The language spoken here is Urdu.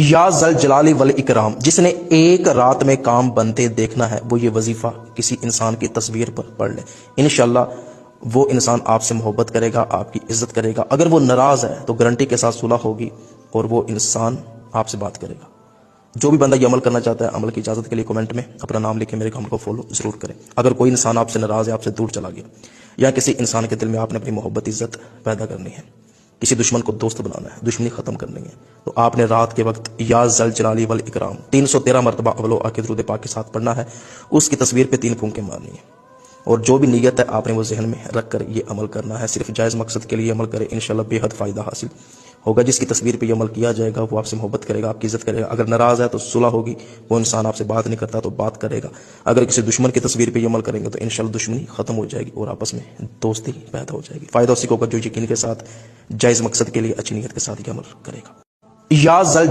یا ذل جلالی وال اکرام، جس نے ایک رات میں کام بنتے دیکھنا ہے وہ یہ وظیفہ کسی انسان کی تصویر پر پڑھ لے، انشاءاللہ وہ انسان آپ سے محبت کرے گا، آپ کی عزت کرے گا۔ اگر وہ ناراض ہے تو گارنٹی کے ساتھ صلح ہوگی اور وہ انسان آپ سے بات کرے گا۔ جو بھی بندہ یہ عمل کرنا چاہتا ہے، عمل کی اجازت کے لیے کمنٹ میں اپنا نام لکھے، میرے کام کو فالو ضرور کریں۔ اگر کوئی انسان آپ سے ناراض ہے، آپ سے دور چلا گیا، یا کسی انسان کے دل میں آپ نے اپنی محبت عزت پیدا کرنی ہے، کسی دشمن کو دوست بنانا ہے، دشمنی ختم کرنی ہے، تو آپ نے رات کے وقت یا ذل جلالی والاکرام 313 مرتبہ اول و آخر درود پاک کے ساتھ پڑھنا ہے، اس کی تصویر پہ 3 پھونکیں مارنی ہے، اور جو بھی نیت ہے آپ نے وہ ذہن میں رکھ کر یہ عمل کرنا ہے۔ صرف جائز مقصد کے لیے عمل کرے، انشاءاللہ بے حد فائدہ حاصل ہوگا۔ جس کی تصویر پہ یہ عمل کیا جائے گا وہ آپ سے محبت کرے گا، آپ کی عزت کرے گا۔ اگر ناراض ہے تو صلح ہوگی، وہ انسان آپ سے بات نہیں کرتا تو بات کرے گا۔ اگر کسی دشمن کی تصویر پہ یہ عمل کریں گے تو انشاءاللہ دشمنی ختم ہو جائے گی اور آپس میں دوستی پیدا ہو جائے گی۔ فائدہ اسی کو ہوگا جو یقین کے ساتھ جائز مقصد کے لیے اچھی نیت کے ساتھ یہ عمل کرے گا۔ یا ذل